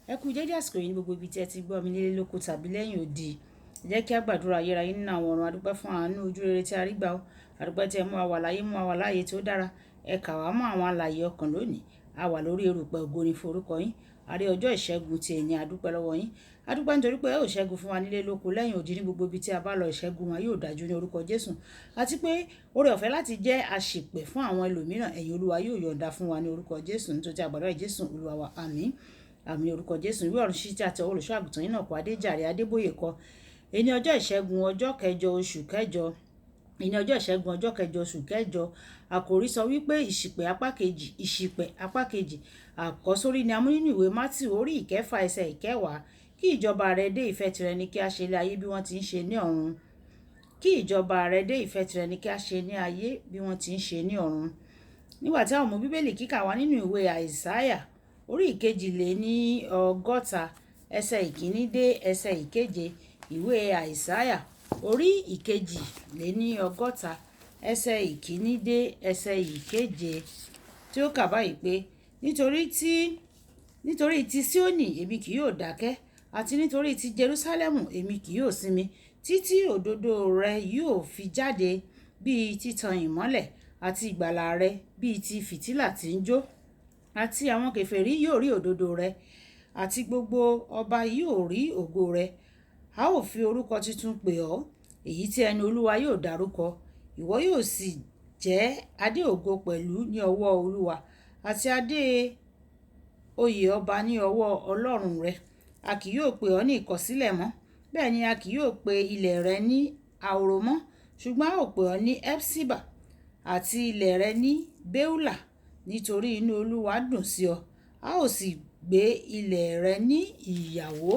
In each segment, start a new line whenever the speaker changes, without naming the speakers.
Ẹ kú dédé àsìkò yìí ní gbogbo ibi tí ẹ ti gbọ́ mi nílé lóko tàbí lẹ́yìn odi. Ẹ jẹ́ kí a gbàdúrà ayérayé nínú àwọn ọ̀run. Adúpẹ́ fún àánú ojú rere tí a rí gbà ó. Adúpẹ́ tí ẹ mú wa wà láyé, mú wa wà láàyè tí ó dára. Ẹ kà wá mọ́ àwọn alààyè ọkàn lónìí. A wà lórí erùpẹ̀ ògo ni fún orúkọ yín. A rí ọjọ́ ìṣẹ́gun ti ẹ̀yin, adúpẹ́ lọ́wọ́ yín. Adúpẹ́ nítorí pé ẹ ò ṣẹ́gun fún wa nílé lóko lẹ́yìn odi ní gbogbo ibi tí a bá lọ, ìṣẹ́gun wa yóò dájú ní orúkọ Jésù. Àti pé oore ọ̀fẹ́ láti jẹ́ àṣìpẹ̀ fún àwọn ẹlòmíràn, ẹ̀yin Olúwa yóò yọ̀ǹda fún wa ní orúkọ Jésù. Nítorí àgbàdo Jésù Olúwa wa, àmín. Àmín orúkọ Jésù. Ìwé ọ̀run ṣí tí a tẹ olùṣọ́ àgùntàn Enoch Adeboye kọ. Èní ọjọ́ ìṣẹ́gun ọjọ́ kẹjọ oṣù kẹjọ. Èní ọjọ́ ìṣẹ́gun ọjọ́ kẹjọ oṣù kẹjọ. Àkòrí sọ wípé ìṣìpẹ̀ apá kejì. Àkọ́sórí ni a mú nínú ìwé Mátíù orí ìkẹfà ẹsẹ̀ ìkẹwàá. Kí ìjọba rẹ dé, ìfẹ́ tirẹ̀ ni kí a ṣe lé ayé bí wọ́n ti ń ṣe ní ọ̀run. Kí ìjọba rẹ dé, ìfẹ́ tirẹ̀ ni kí a ṣe ní ayé bí wọ́n ti ń ṣe ní ọ̀run. Nígbà tí a mú Bíbélì kíkà wá nínú ìwé Àìsáyà orí ìkejìléníọgọ́ta ẹsẹ̀ ìkíní dé ẹsẹ̀ ìkeje. Ìwé Àìsáyà orí ìkejìléníọgọ́ta ẹsẹ̀ ìkíní dé ẹsẹ̀ ìkeje, tí ó kà báyìí pé nítorí ti Síónì èmi kì yóò dákẹ́, àti nítorí ti Jerúsálẹ́mù èmi kì yóò sinmi, títí òdodo rẹ yóò fi jáde bíi títan ìmọ́lẹ̀, àti ìgbàlà rẹ bíi ti fìtílà tí ń jó. Àti àwọn kèfèrí yóò rí òdodo rẹ, àti gbogbo ọba yóò rí ògo rẹ. A ó fi orúkọ tuntun pè ọ́, èyí tí ẹnu Olúwa yóò dárúkọ. Ìwọ yóò sì jẹ́ adé ògo pẹ̀lú ní ọwọ́ Olúwa, àti adé oyè ọba ní ọwọ́ Ọlọ́run rẹ. A kì yóò pè ọ́ ní ìkọ̀sílẹ̀ mọ́, bẹ́ẹ̀ ni a kì yóò pe ilẹ̀ rẹ ní ahoro mọ́, ṣùgbọ́n a ó pè ọ́ ní Ẹ́psíbà, àti ilẹ̀ rẹ ní Béúlà, nítorí inú Olúwa dùn sí ọ. A ó sì gbé ilẹ̀ rẹ ní ìyàwó,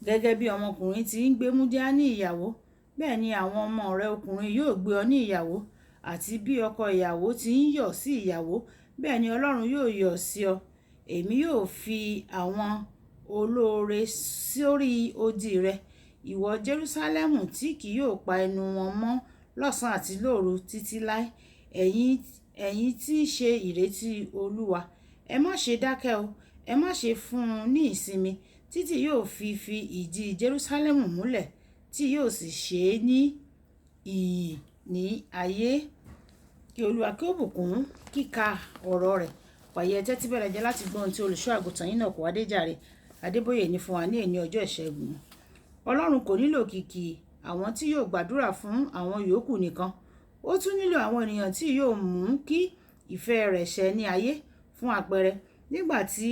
gẹ́gẹ́ bí ọmọkùnrin tí ń gbé wúńdíá ní ìyàwó, bẹ́ẹ̀ ni àwọn ọmọ rẹ ọkùnrin yóò gbé ọ ní ìyàwó. Àti bí ọkọ ìyàwó ti ń yọ̀ sí ìyàwó, bẹ́ẹ̀ ni Ọlọ́run yóò yọ̀ sí ọ. Èmi yóò fi àwọn olóore sórí odi rẹ, ìwọ Jerúsálẹ́mù, tí kì yóò pa ẹnu wọn mọ́ lọ́sàn-án àti lóru títí láé. Ẹ̀yin tí ń ṣe ìrètí Olúwa, ẹ má ṣe dákẹ́ o, ẹ má ṣe fún un ní ìsinmi, títí yóò fi ìdí Jerúsálẹ́mù múlẹ̀, tí yóò sì ṣe é ní ìyìn ní ayé. Kí Olúwa kí ó bùkún kíka ọ̀rọ̀ rẹ̀. Wàyí ẹ tẹ́tí bẹ̀rẹ̀ jẹ́ láti gbọ́ ohun tí olùṣọ́ àgùntàn Enoch Adeboye ní fún wa ní èní ọjọ́ ìṣẹ́gun. Ọlọ́run kò nílò kìkì àwọn tí yóò gbàdúrà fún àwọn yòókù nìkan. Ó tún nílò àwọn ènìyàn tí yóò mú kí ìfẹ́ rẹ̀ ṣẹ ní ayé. Fún àpẹẹrẹ, nígbà tí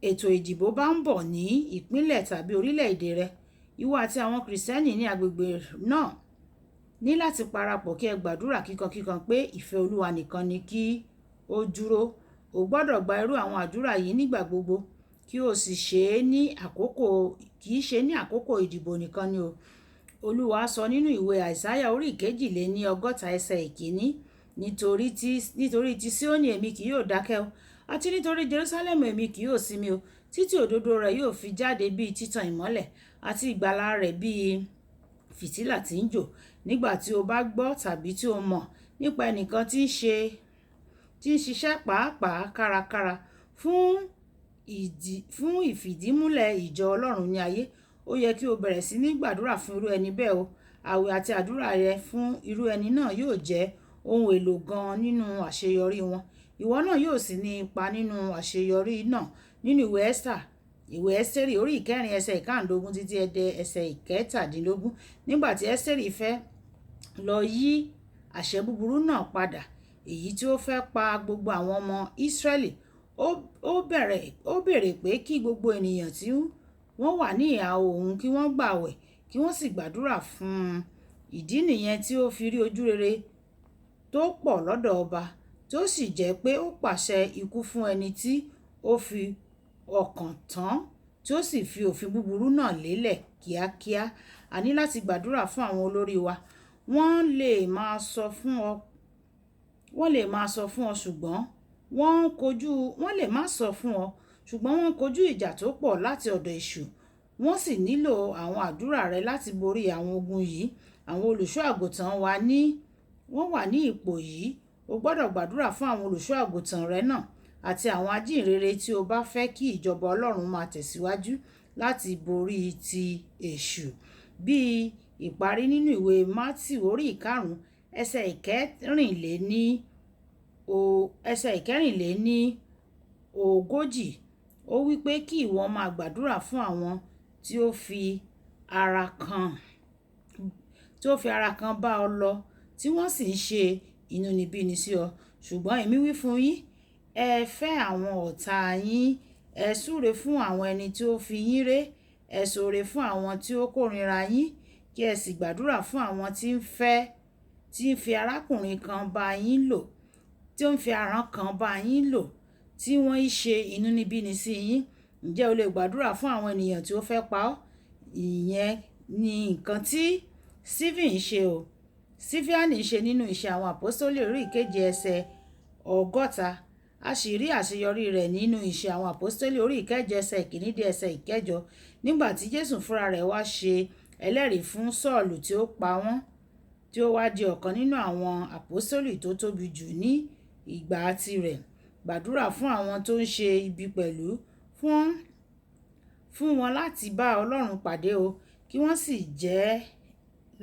ètò ìdìbò bá ń bọ̀ ní ìpínlẹ̀ tàbí orílẹ̀-èdè rẹ, ìwọ àti àwọn Kìrìsìtẹ́nì ní agbègbè náà ní láti parapọ̀ kí ẹ gbàdúrà kíkankíkan pé ìfẹ́ Olúwa nìkan ni kí ó dúró. O gbọ́dọ̀ gba irú àwọn àdúrà yìí nígbà gbogbo, kí o sì ṣe é ní kì í ṣe ní àkókò ìdìbò nìkan ni o. Olúwa sọ nínú ìwé Àìsáyà orí ìkejìléníọgọ́ta ẹsẹ̀ ìkíní, nítorí ti Síónì èmi kì yóò dákẹ́ o, àti nítorí Jerúsálẹ́mù èmi kì yóò sinmi o, títí òdodo rẹ̀ yóò fi jáde bíi títan ìmọ́lẹ̀, àti ìgbàlà rẹ̀ bíi fìtílà tí ń jò. Nígbà tí o bá gbọ́ tàbí tí o mọ̀ nípa ẹnìkan tí ń ṣiṣẹ́ pàápàá kárakára fún ìfìdímúlẹ̀ ìjọ Ọlọ́run ní ayé, ó yẹ kí o bẹ̀rẹ̀ sí ní gbàdúrà fún irú ẹni bẹ́ẹ̀ o. Àwẹ̀ àti àdúrà rẹ fún irú ẹni náà yóò jẹ́ ohun èlò gan nínú àṣeyọrí wọn. Ìwọ náà yóò sì ní ipa nínú àṣeyọrí náà. Nínú ìwé Ẹ́sítérì orí ìkẹrin ẹsẹ̀ ìkáǹdógún títí dé ẹsẹ̀ ìkẹtàdínlógún, nígbà tí Ẹ́sítérì fẹ́ lọ yí àṣẹ búburú náà padà, èyí tí ó fẹ́ pa gbogbo àwọn ọmọ Ísírẹ́lì, ó béèrè pé kí gbogbo ènìyàn tí wọ́n wà ní ìhà òun kí wọ́n gbààwẹ̀, kí wọ́n sì gbàdúrà fún un. Ìdí nìyẹn tí ó fi rí ojú rere tó pọ̀ lọ́dọ̀ ọba, tó sì jẹ́ pé ó pàṣẹ ikú fún ẹni tí ó fi ọkàn tán, tí ó sì fi òfin búburú náà lélẹ̀ kíákíá. A ní láti gbàdúrà fún àwọn olórí wa. Wọ́n lè máa sọ fún ọ ṣùgbọ́n wọ́n ń kojú ìjà tó pọ̀ láti ọ̀dọ̀ èṣù. Wọ́n sì nílò àwọn àdúrà rẹ láti borí àwọn ogun yìí. Àwọn olùṣọ́ àgùntàn wa wọ́n wà ní ipò yìí. O gbọ́dọ̀ gbàdúrà fún àwọn olùṣọ́ àgùntàn rẹ náà. àti àwọn ajíhìnrere tí o bá fẹ́ kí ìjọba Ọlọ́run máa tẹ̀síwájú láti borí ti èṣù. Bí ìparí nínú ìwé Mátíù orí ìkarùn-ún ẹsẹ̀ ìkẹrìnléní ogójì, ó wí pé kí ìwọ máa gbàdúrà fún àwọn tí ó fi ara kan bá ọ lọ, tí wọ́n sì ń ṣe inúnibíni sí ọ. Ṣùgbọ́n èmi wí fún yín, ẹ fẹ́ àwọn ọ̀tá yín, ẹ súre fún àwọn ẹni tí ó fi yín ré, ẹ ṣoore fún àwọn tí ó kórìíra yín, kí ẹ sì gbàdúrà fún àwọn tí ń fi arákùnrin kan bá yín lò, tí ó ń fi aràn kan bá yín lò, tí wọ́n ń ṣe inúnibíni sí yín. Ǹjẹ́ o lè gbàdúrà fún àwọn ènìyàn tí ó fẹ́ pa ọ́? Ìyẹn ni nǹkan tí Stephen ṣe o. Stephen ṣe nínú Iṣẹ́ àwọn Àpọ́stélì orí ìkeje ẹsẹ̀ 60. A sì rí àṣeyọrí rẹ̀ nínú Iṣẹ́ àwọn Àpọ́stélì orí ìkẹjọ ẹsẹ̀ 1 dé ẹsẹ̀ ìkẹjọ, nígbà tí Jésù fúnra rẹ̀ wá ṣe ẹlẹ́rìí fún Sọ́ọ̀lù tí ó pa wọ́n, tí ó wá di ọ̀kan nínú àwọn àpọ́stélì tó tóbi jù ní ìgbà tirẹ̀. Gbàdúrà fún àwọn tó ń ṣe ibi pẹ̀lú, fún wọn láti bá Ọlọ́run pàdé o, kí wọ́n sì jẹ́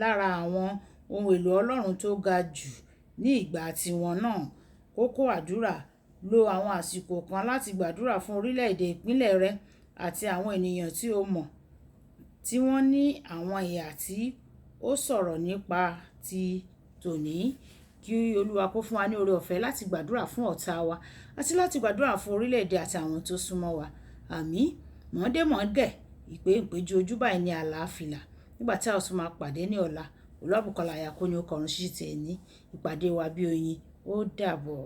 lára àwọn ohun èlò Ọlọ́run tó ga jù ní ìgbà tiwọn náà. Kókó àdúrà: lo àwọn àsìkò kan láti gbàdúrà fún orílẹ̀-èdè ìpínlẹ̀ rẹ àti àwọn ènìyàn tí o mọ̀ tí wọ́n ní àwọn ìhà tí ó sọ̀rọ̀ nípa ti tòní. Kí Olúwa kó fún wa ní oore ọ̀fẹ́ láti gbàdúrà fún ọ̀tá wa àti láti gbàdúrà fún orílẹ̀-èdè àti àwọn tó súnmọ́ wa. Àmín. Mọ̀ọ́dé ìpéjú ojú báyìí ní àlàáfíà. Nígbà tí a ó tún máa pàdé ní ọ̀la, Olúwàbùkọ́lá Ayakó ni ó kọrin ṣíṣe tẹ̀ ní ìpàdé wa bí oyin. Ó dàbọ̀.